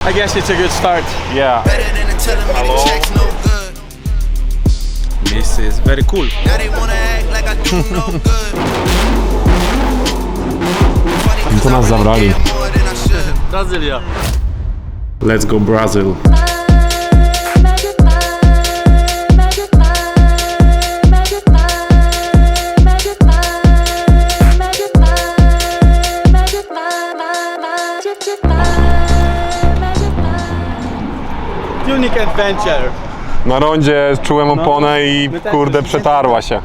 I guess it's a good start. Yeah. Hello. Miejsce jest very cool. To nas zabrali. Brazylia. Let's go Brazil. Unique adventure. Na rondzie czułem oponę i my też kurde już przetarła się.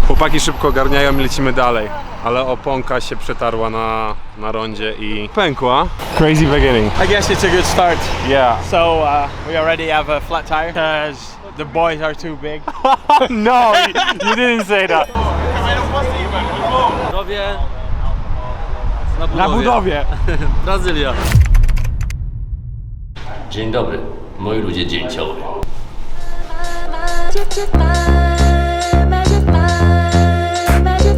Chłopaki szybko ogarniają i lecimy dalej. Ale oponka się przetarła na rondzie i pękła. Crazy beginning. I guess it's a good start. Yeah. So we already have a flat tire because the boys are too big. No, you didn't say that. Na budowie. Brazylia. Dzień dobry, moi ludzie dzięcioły.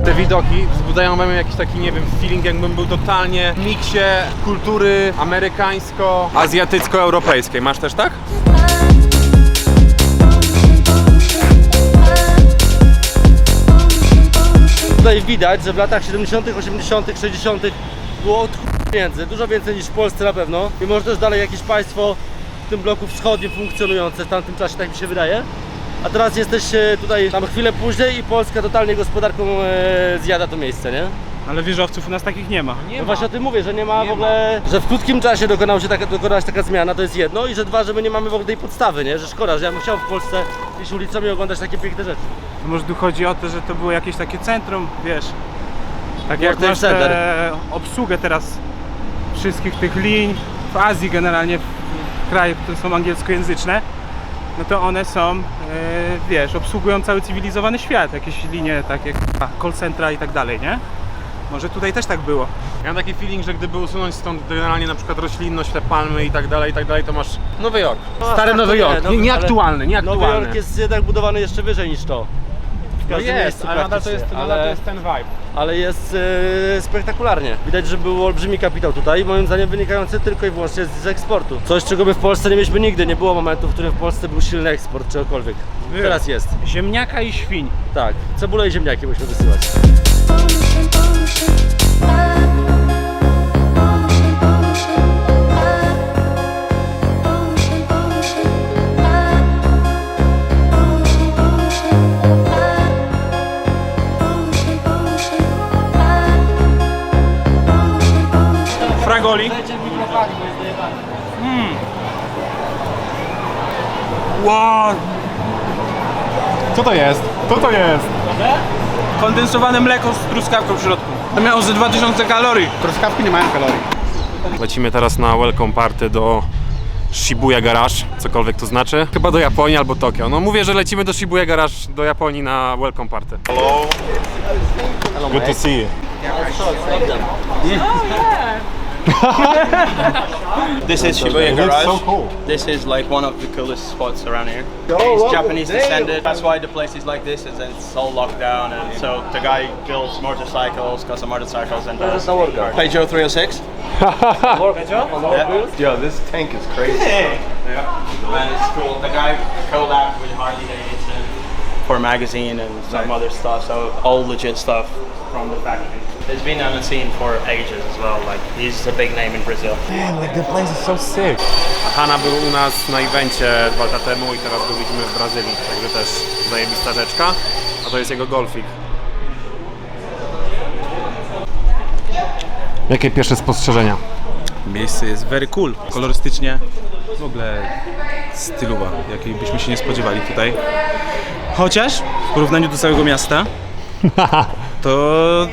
Te widoki wzbudzają we mnie jakiś taki, nie wiem, feeling, jakbym był totalnie w miksie kultury amerykańsko-azjatycko-europejskiej. Masz też tak? Tutaj widać, że w latach 70., 80., 60. było pieniędzy, dużo więcej niż w Polsce na pewno. I może też dalej jakieś państwo w tym bloku wschodnim funkcjonujące w tamtym czasie, tak mi się wydaje. A teraz jesteście tutaj tam chwilę później i Polska totalnie gospodarką zjada to miejsce, nie? Ale wieżowców u nas takich nie ma. No właśnie o tym mówię, że nie ma w ogóle, że w krótkim czasie dokonała się taka zmiana, to jest jedno, i że dwa, że my nie mamy w ogóle tej podstawy, nie? Że szkoda, że ja bym chciał w Polsce iść ulicą i oglądać takie piękne rzeczy. Może tu chodzi o to, że to było jakieś takie centrum, wiesz. Tak jak World masz Trade Center. obsługę teraz wszystkich tych linii w Azji, generalnie w krajach, które są angielskojęzyczne, no to one są, wiesz, obsługują cały cywilizowany świat, jakieś linie takie call centra i tak dalej, nie? Może tutaj też tak było. Ja mam taki feeling, że gdyby usunąć stąd generalnie na przykład roślinność, te palmy i tak dalej, to masz Nowy Jork. Stary Nowy Jork. no, Nieaktualny, Nowy nieaktualny. Jork jest jednak budowany jeszcze wyżej niż to. W No każdym jest, miejscu ale nadal to praktycznie, jest, nadal to jest ten vibe. ale jest spektakularnie. Widać, że był olbrzymi kapitał tutaj, moim zdaniem wynikający tylko i wyłącznie z eksportu. Coś, czego my w Polsce nie mieliśmy nigdy. Nie było momentu, w którym w Polsce był silny eksport czegokolwiek. Teraz jest. Ziemniaka i świń. Tak, cebulę i ziemniaki musimy wysyłać. Fragoli. Wow, Co to jest? Co to jest? kondensowane mleko z truskawką w środku. To miało ze 2000 kalorii. Truskawki nie mają kalorii. Lecimy teraz na welcome party do Shibuya Garage, cokolwiek to znaczy. Chyba do Japonii albo Tokio. No mówię, że lecimy do Shibuya Garage, do Japonii na welcome party. Hello. Good to see you. This is Shibuya Garage. so cool. This is like one of the coolest spots around here. He's Japanese descended. That's why the place is like this. It's all locked down, and so the guy builds motorcycles, custom motorcycles, and does Peugeot 306. Yeah. Yo, this tank is crazy. And it's cool. The guy collabed with Harley Davidson for magazine and some other stuff. So all legit stuff from the factory. He's been on the scene for ages as well. Like he's a big name in Brazil. Man, like the place is so sick. Hanna był u nas na evencie 2 lata temu i teraz byliśmy w Brazylii, także też zajebista rzeczka. A to jest jego golfik. Jakie pierwsze spostrzeżenia? Miejsce jest very cool, kolorystycznie, w ogóle stylowa, jakiej byśmy się nie spodziewali tutaj. Chociaż w porównaniu do całego miasta,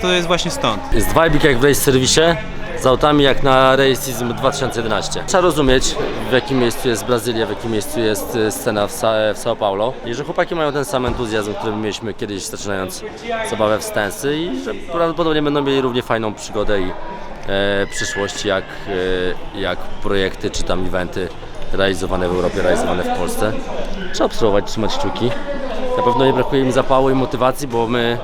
to jest właśnie stąd. Jest vibe jak w race serwisie, z autami jak na Racism 2011. Trzeba rozumieć, w jakim miejscu jest Brazylia, w jakim miejscu jest scena w São Paulo i że chłopaki mają ten sam entuzjazm, który mieliśmy kiedyś zaczynając zabawę w Stensy i że prawdopodobnie będą mieli równie fajną przygodę i przyszłość jak projekty czy tam eventy realizowane w Europie, realizowane w Polsce. Trzeba obserwować, trzymać kciuki. Na pewno nie brakuje im zapału i motywacji, bo my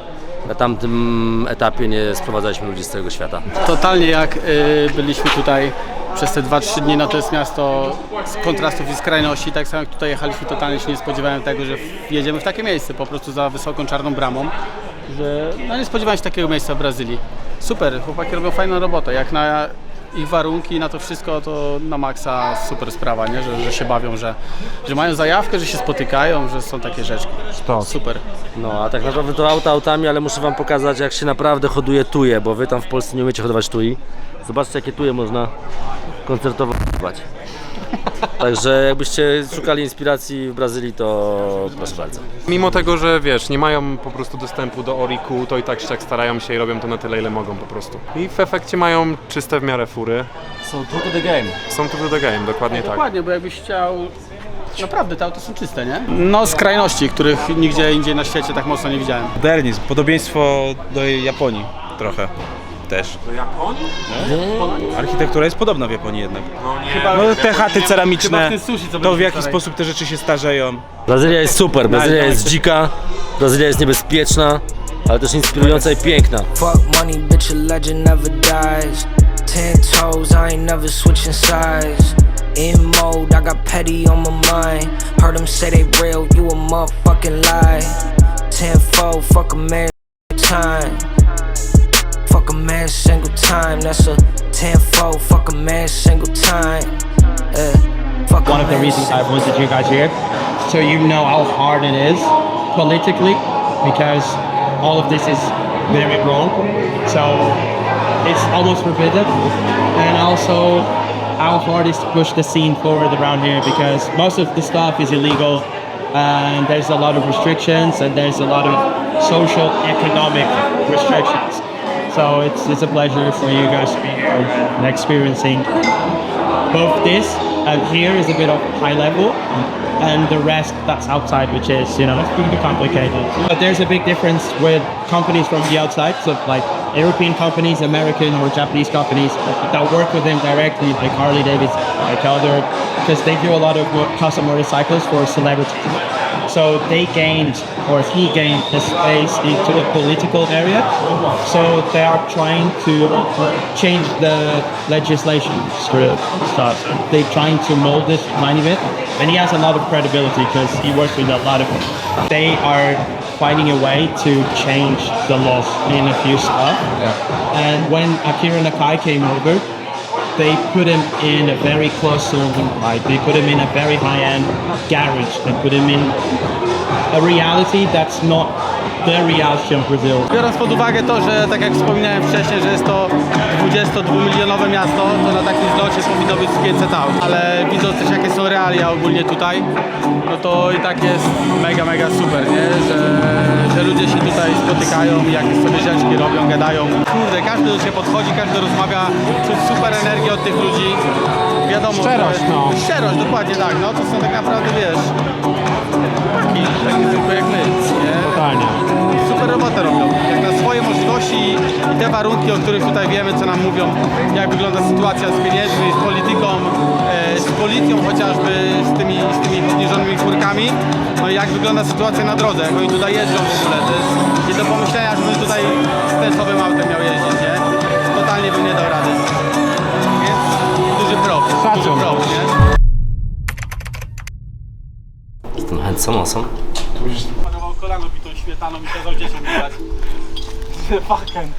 na tamtym etapie nie sprowadzaliśmy ludzi z całego świata. Totalnie jak byliśmy tutaj przez te 2-3 dni, no to jest miasto z kontrastów i skrajności. Tak samo jak tutaj jechaliśmy, totalnie się nie spodziewałem tego, że jedziemy w takie miejsce, po prostu za wysoką czarną bramą, że no nie spodziewałem się takiego miejsca w Brazylii. Super, chłopaki robią fajną robotę, jak na ich warunki, na to wszystko, to na maksa super sprawa, nie? Że się bawią, że mają zajawkę, że się spotykają, że są takie rzeczy. Super. No a tak naprawdę to autami, ale muszę wam pokazać, jak się naprawdę hoduje tuje, bo wy tam w Polsce nie umiecie hodować tui. Zobaczcie, jakie tuje można koncertowo hodować. Także jakbyście szukali inspiracji w Brazylii, to proszę bardzo. Mimo tego, że wiesz, nie mają po prostu dostępu do Oriku, to i tak starają się i robią to na tyle, ile mogą po prostu. I w efekcie mają czyste w miarę fury. Są true to the game. Są true to the game, dokładnie tak. Dokładnie, bo jakbyś chciał... Naprawdę, te auta są czyste, nie? No skrajności, których nigdzie indziej na świecie tak mocno nie widziałem. Modernizm, podobieństwo do Japonii trochę też. Do Japonii? Architektura jest podobna w Japonii jednak. Chyba, No te chaty chyba ceramiczne, w tym sushi, co to w byliśmy jaki wczoraj. sposób te rzeczy się starzeją. Brazylia jest super, Brazylia jest dzika, Brazylia jest niebezpieczna, ale też inspirująca i piękna. Fuck money, bitch, a legend never dies. 10 toes, I ain't never switching sides. In mode, I got petty on my mind. Heard them say they real, you a motherfucking lie. 10-4, fuck a man time. Fuck a man single time, that's a 10-4, fuck a man single time. Fuck One of the reasons I wanted you guys here, so you know how hard it is politically, because all of this is very wrong. So it's almost forbidden, and also how hard it is to push the scene forward around here, because most of the stuff is illegal, and there's a lot of restrictions, and there's a lot of social, economic restrictions. So it's a pleasure for you guys to be here and experiencing both this, and here is a bit of high level, and the rest that's outside, which is, you know, it's pretty complicated. But there's a big difference with companies from the outside, so like European companies, American or Japanese companies that work with them directly, like Harley Davidson, like other, because they do a lot of custom motorcycles for celebrities. So they gained, or he gained, the space into the political area. So they are trying to change the legislation stuff. They're trying to mold this tiny bit, and he has a lot of credibility because he works with a lot of. They are finding a way to change the laws in a few stuff. And when Akira Nakai came over, they put him in a very close to light. They put him in a very high-end garage. They put him in a reality that's not the reality of Brazil. Biorąc pod uwagę to, że tak jak wspominałem wcześniej, że jest to 22-milionowe miasto, to na takim zlocie powinno być 500 aut. Ale widząc też jakie są realia ogólnie tutaj, no to i tak jest mega, mega super, nie? Że ludzie się tutaj spotykają, jakieś sobie rzeczki robią, gadają. Kurde, każdy do siebie podchodzi, każdy rozmawia, czuć super energię od tych ludzi. Wiadomo, szczerość, szczerość, dokładnie tak, no to są tak naprawdę, wiesz, taki zwykły jak my, nie? Totalnie. Super robotę robią, jak na swoje możliwości i te warunki, o których tutaj wiemy, co nam mówią, jak wygląda sytuacja z pieniędzmi, z polityką, z policją chociażby, z tymi obniżonymi furkami, no i jak wygląda sytuacja na drodze, jak oni tutaj jeżdżą w ogóle, to jest nie do pomyślenia, żebym tutaj z tensowym autem miał jeździć, nie? Totalnie bym nie dał rady. Więc duży props, nie? Jestem handsome, awesome. Panował kolano bitą śmietaną i kazał dzieciom grać. Fucking.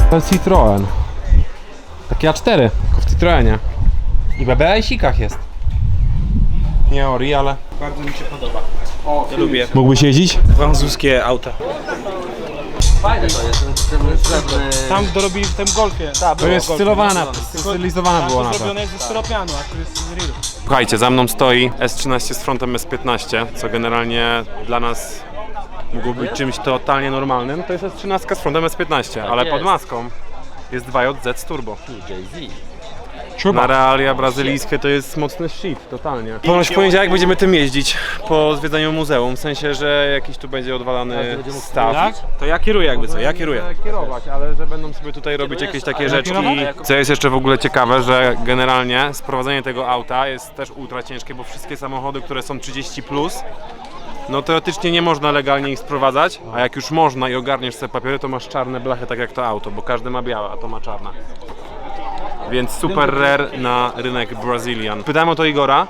To jest Citroen. Takie A4, tylko w Citroenie. I BBS-ikach jest. Nie Ori, ale... Bardzo mi się podoba. Ja lubię. Mógłbyś jeździć? Francuskie auta. Fajne to jest, ten srebrny... Tam dorobili w tym golfie. To jest stylizowana była nawet. Zrobione jest ze styropianu, a tu jest z real. Słuchajcie, za mną stoi S13 z frontem S15, co generalnie dla nas mogło być czymś totalnie normalnym. To jest S13 z frontem S15, ale pod jest. maską jest 2JZ z turbo. Jay-Z. Na realia brazylijskie to jest mocny shit, totalnie. Ponoć w poniedziałek będziemy tym jeździć po zwiedzaniu muzeum, w sensie, że jakiś tu będzie odwalany staw. To ja kieruję jakby co, ja kieruję. Kierować, ale że będą sobie tutaj robić jakieś takie rzeczki. Co jest jeszcze w ogóle ciekawe, że generalnie sprowadzenie tego auta jest też ultra ciężkie, bo wszystkie samochody, które są 30+, no teoretycznie nie można legalnie ich sprowadzać, a jak już można i ogarniesz sobie papiery, to masz czarne blachy tak jak to auto, bo każdy ma białe, a to ma czarne. Więc super rare na rynek Brazilian. Pytałem o to Igora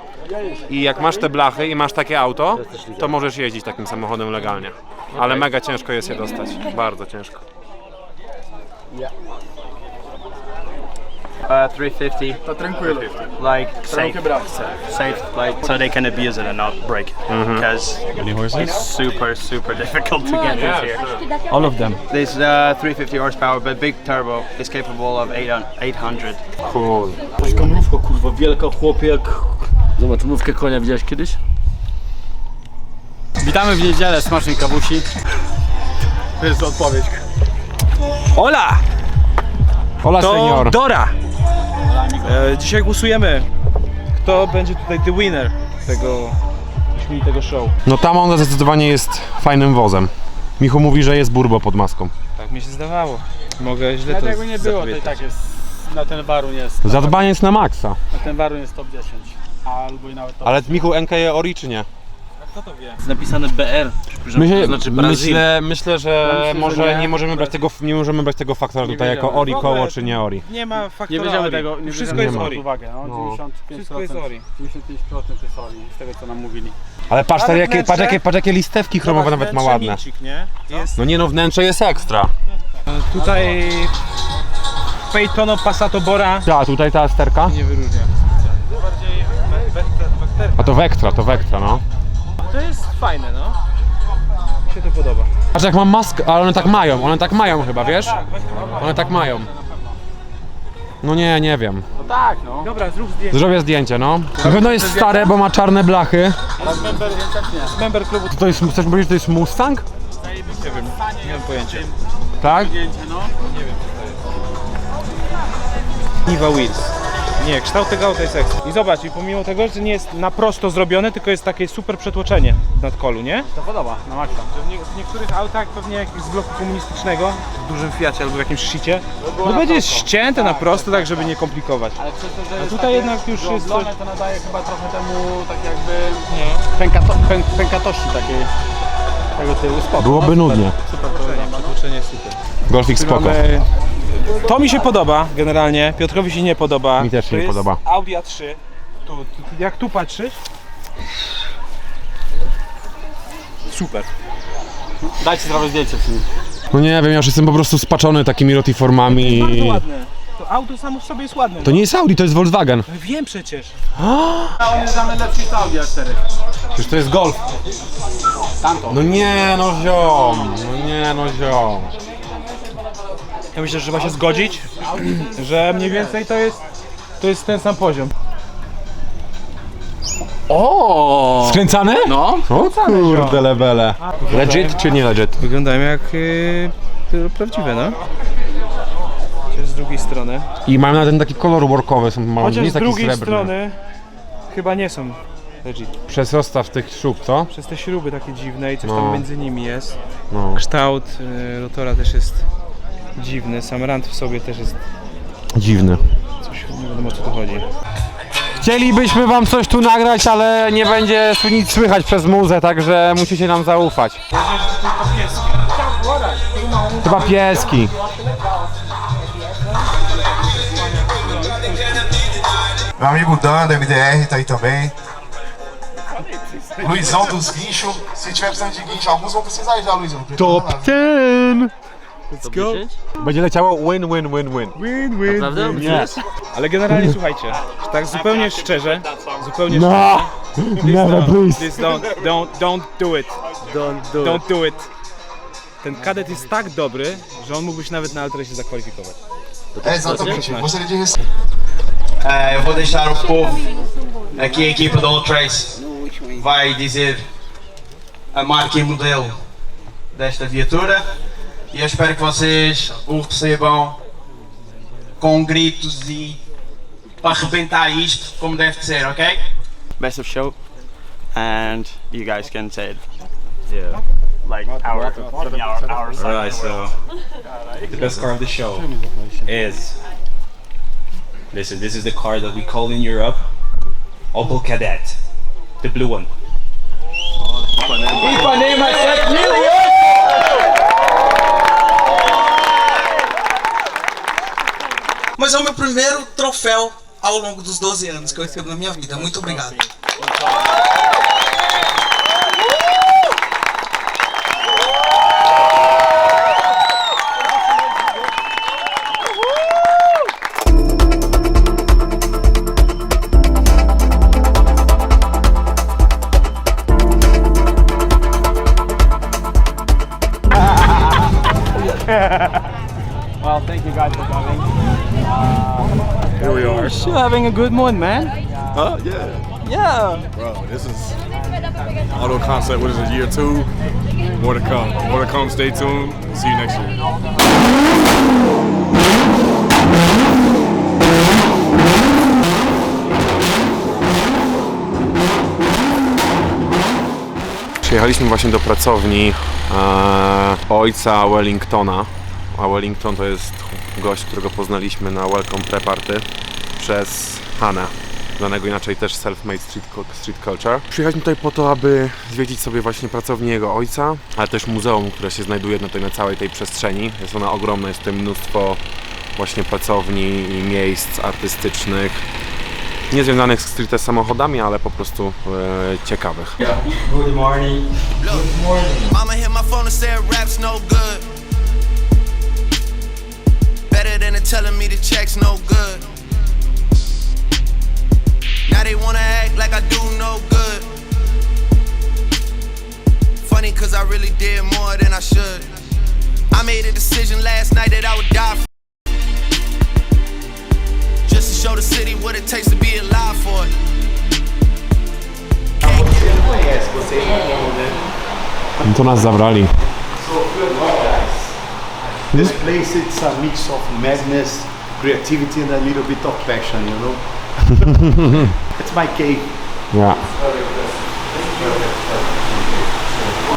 i jak masz te blachy i masz takie auto, to możesz jeździć takim samochodem legalnie. Ale mega ciężko jest je dostać, bardzo ciężko. 350. Tá tranquilo. Like safe, like so they can abuse it and not break it. Because it's super difficult to get this here. All of them. This 350 horsepower, but big turbo is capable of 800. Cool. Mrówka kurwa, wielka chłopie jak... Zobacz, mrówkę konia widziałeś kiedyś? Witamy w niedzielę, smacznej kawusi. To jest odpowiedź. Ola! Hola To senior. Dora! Dzisiaj głosujemy, kto będzie tutaj the winner tego show. No ta Monza zdecydowanie jest fajnym wozem. Michu mówi, że jest burbo pod maską. Tak mi się zdawało. Mogę źle to Dlatego nie było, to i zapamiętać. tak jest, na ten warun jest. Zadbanie jest na maksa. Na ten warun jest top 10. Albo i nawet top. Ale Michu, NKJ Ori czy nie? Kto to wie? Jest napisane BR, to znaczy Brazil. Myślę, że może nie możemy brać tego faktora tutaj jako Ori W ogóle koło czy nie Ori. Nie ma faktora Nie bierzemy Ori. tego, nie Wszystko bierzemy jest tego Ori. pod uwagę, no. No. 95%, Wszystko jest Ori. 95% to jest Ori, z tego co nam mówili. Ale patrz, Ale patrz jakie listewki chromowe nawet ma ładne. Mincik, nie? Jest No nie no, wnętrze jest ekstra. tutaj Peytono Passato Bora. A tutaj ta sterka? Nie wyróżnia. A to Vectra, no. To jest fajne, no. Mi się to podoba. Patrz jak mam maskę, ale one tak mają chyba, wiesz? One tak mają. No nie wiem. No tak, no. Dobra, zrób zdjęcie. Zrobię zdjęcie, no. Na pewno jest stare, bo ma czarne blachy. Member klubu. To jest, chcesz powiedzieć, że to jest Mustang? Nie wiem, nie mam pojęcia. Tak? Niva Wheels. Nie, kształt tego auta jest ekstra. I zobacz, i pomimo tego, że nie jest na prosto zrobione, tylko jest takie super przetłoczenie w nadkolu, nie? To podoba, na maksa. Że w niektórych autach, pewnie jak z bloku komunistycznego, w dużym Fiacie albo w jakimś shicie, to będzie ścięte na prosto, tak żeby nie komplikować. Ale przez to, że A jest tutaj takie jednak już jest coś... to nadaje chyba trochę temu tak jakby pękatości takiej tego tyłu spoko. Byłoby nudnie. Super przetłoczenie jest super. Golfik spoko. Mamy... To mi się podoba generalnie, Piotrowi się nie podoba. Mi też się To nie jest podoba. Audi A3. Jak tu patrzysz? Super. Dajcie sprawę zdjęcie w nim. No nie wiem, ja już jestem po prostu spaczony takimi rotiformami. Bardzo ładne. To auto samo w sobie jest ładne. To nie jest Audi, to jest Volkswagen. No wiem przecież. A on jest dla mnie lepszy niż Audi A4. Przecież to jest Golf. Tamto. No nie no ziom. Ja myślę, że trzeba się zgodzić, że mniej więcej to jest ten sam poziom. O! Skręcane? No. O kurde lebele. Legit czy nie legit? Wyglądają jak prawdziwe, no. Chociaż z drugiej strony. I mają na ten taki kolor workowy, nie Chociaż jest z taki drugiej srebrny. strony chyba nie są legit. Przez rozstaw tych szub, co? Przez te śruby takie dziwne i coś No. tam między nimi jest. No. Kształt rotora też jest dziwny, sam rant w sobie też jest Dziwny. coś, nie wiadomo o co tu chodzi. Chcielibyśmy wam coś tu nagrać, ale nie będzie nic słychać przez muzę, także musicie nam zaufać. Chyba pieski. Meu amigo Dan, do MDR, tá aí também. Luizão dos guinchos. Se tiver precisando de guincho, alguns vão precisar já, Luizão. Não precisa nada. 10! Let's go. Będzie leciało win, win, win, win. Naprawdę? Nie. Ale generalnie słuchajcie, tak zupełnie szczerze, No! Never please. please don't do it. Don't do it. Ten kadet jest tak dobry, że on mógłby się nawet na Altrasie zakwalifikować. É exatamente. Gostaria de receber. Eu vou deixar o povo aqui, a equipa da Old Trace vai dizer a marca e modelo desta viatura e eu espero que vocês o recebam com gritos e para arrebentar isto como deve ser, ok? Best of show, and you guys can say it. Yeah. Like our side. Alright, so the best car of the show is, listen, this is the car that we call in Europe Opel Kadett, the blue one. Ipanema 7 million! Mas é o meu primeiro troféu ao longo dos 12 anos que eu recebo na minha vida. Muito obrigado. Well, thank you guys for coming. Here we are. Still having a good mood, man. Huh? Yeah. Yeah. Bro, this is Auto Concept. What is it? Year 2? More to come. More to come. Stay tuned. See you next year. Przyjechaliśmy właśnie do pracowni ojca Wellingtona, a Wellington to jest gość, którego poznaliśmy na Welcome Pre-Party przez Hanę, znanego inaczej też Self-Made Street Culture. Przyjechaliśmy tutaj po to, aby zwiedzić sobie właśnie pracownię jego ojca, ale też muzeum, które się znajduje na całej tej przestrzeni. Jest ona ogromna, jest tutaj mnóstwo właśnie pracowni i miejsc artystycznych, nie związanych stricte z samochodami, ale po prostu ciekawych. Good morning. Mama hit my phone and said rap's no good. Better than telling me the check's no good. Now they wanna act like I do no good. Funny cause I really did more than I should. I made a decision last night that I would die for. Just to show the city what it takes to be alive for it. To nas zabrali. This place, it's a mix of madness, creativity and a little bit of passion, you know? It's my cave. Ja.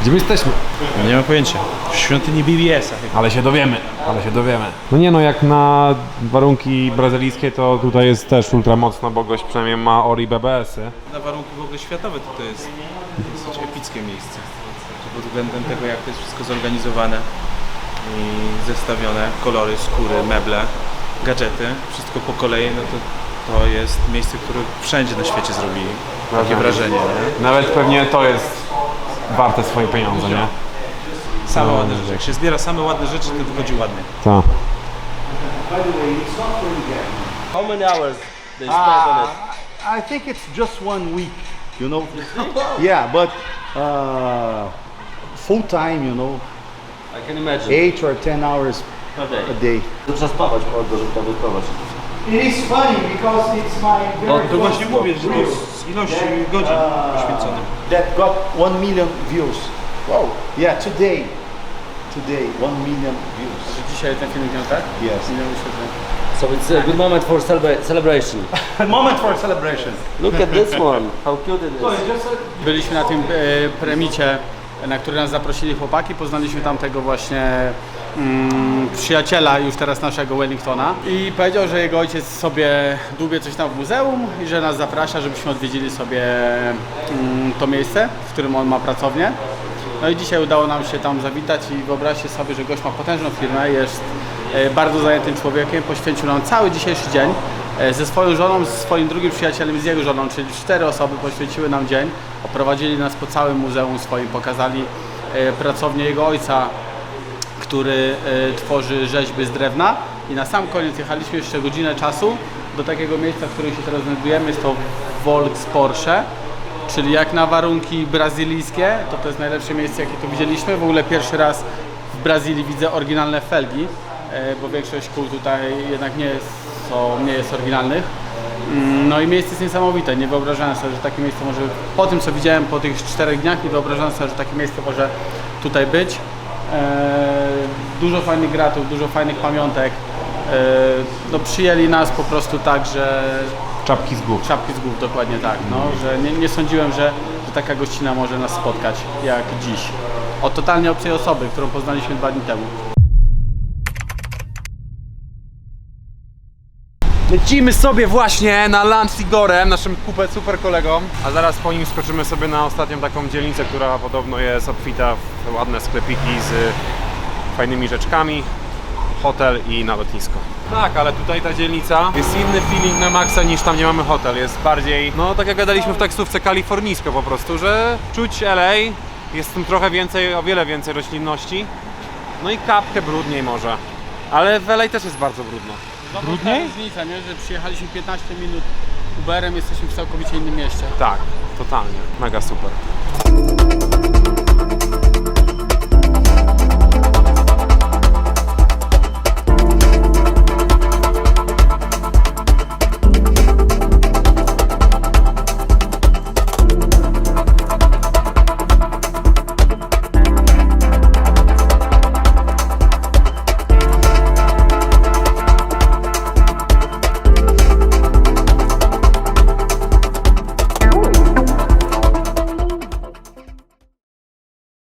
Gdzie my jesteśmy? Nie mam pojęcia. W świątyni BBS-a. Ale się dowiemy, No nie no, jak na warunki brazylijskie, to tutaj jest też ultra mocno, bo gość przynajmniej ma Ori BBS-y. Na warunki w ogóle światowe to jest dosyć epickie miejsce. Pod względem tego, jak to jest wszystko zorganizowane i zestawione, kolory, skóry, meble, gadżety, wszystko po kolei, no to jest miejsce, które wszędzie na świecie zrobi takie wrażenie, nie? Nawet pewnie to jest warte swoje pieniądze, nie? Same ładne rzeczy. Jak się zbiera same ładne rzeczy, to wychodzi ładnie. Tak. How many hours they spend on it? I think it's just 1 week, you know? Yeah, but full time, you know? I can imagine. 8 or 10 hours a day. To trzeba spawać mordo, żeby tam wyprowadzić. It is funny because it's my very To właśnie mówię, że to jest ilość godzin poświęconych. that got 1 million views. Wow. Yeah, today 1 million views. Dzisiaj ten filmik miał, tak? Yes. So it's a good moment for celebration. Moment for celebration. Look at this one. How cute it is. Byliśmy na tym premicie, na który nas zaprosili chłopaki. Poznaliśmy tam tego właśnie przyjaciela już teraz naszego Wellingtona i powiedział, że jego ojciec sobie dłubie coś tam w muzeum i że nas zaprasza, żebyśmy odwiedzili sobie to miejsce, w którym on ma pracownię. No i dzisiaj udało nam się tam zawitać i wyobraźcie sobie, że gość ma potężną firmę, jest bardzo zajętym człowiekiem, poświęcił nam cały dzisiejszy dzień ze swoją żoną, z swoim drugim przyjacielem i z jego żoną, czyli 4 osoby poświęciły nam dzień, oprowadzili nas po całym muzeum swoim, pokazali pracownię jego ojca, który tworzy rzeźby z drewna i na sam koniec jechaliśmy jeszcze godzinę czasu do takiego miejsca, w którym się teraz znajdujemy, jest to Volks Porsche, czyli jak na warunki brazylijskie, to jest najlepsze miejsce, jakie tu widzieliśmy. W ogóle pierwszy raz w Brazylii widzę oryginalne felgi, bo większość kół tutaj jednak nie jest oryginalnych. No i miejsce jest niesamowite, nie wyobrażałem sobie, że takie miejsce może, po tym co widziałem po tych 4 dniach, nie wyobrażałem sobie, że takie miejsce może tutaj być. Dużo fajnych gratów, dużo fajnych pamiątek, no przyjęli nas po prostu tak, że Czapki z głów. czapki z głów, dokładnie tak, no, że nie sądziłem, że taka gościna może nas spotkać jak dziś. Od totalnie obcej osoby, którą poznaliśmy 2 dni temu. Lecimy sobie właśnie na lunch z Igorem, naszym super kolegą, a zaraz po nim skoczymy sobie na ostatnią taką dzielnicę, która podobno jest obfita w ładne sklepiki z fajnymi rzeczkami, hotel i na lotnisko. Tak, ale tutaj ta dzielnica jest inny feeling na maksa niż tam, gdzie mamy hotel. Jest bardziej, no tak jak gadaliśmy w taksówce, kalifornijsko po prostu, że czuć LA, jest tam trochę więcej, o wiele więcej roślinności, no i kapkę brudniej może, ale w LA też jest bardzo brudno. Brudniej? Różnica, nie? Że przyjechaliśmy 15 minut Uberem, jesteśmy w całkowicie innym mieście. Tak, totalnie, mega super.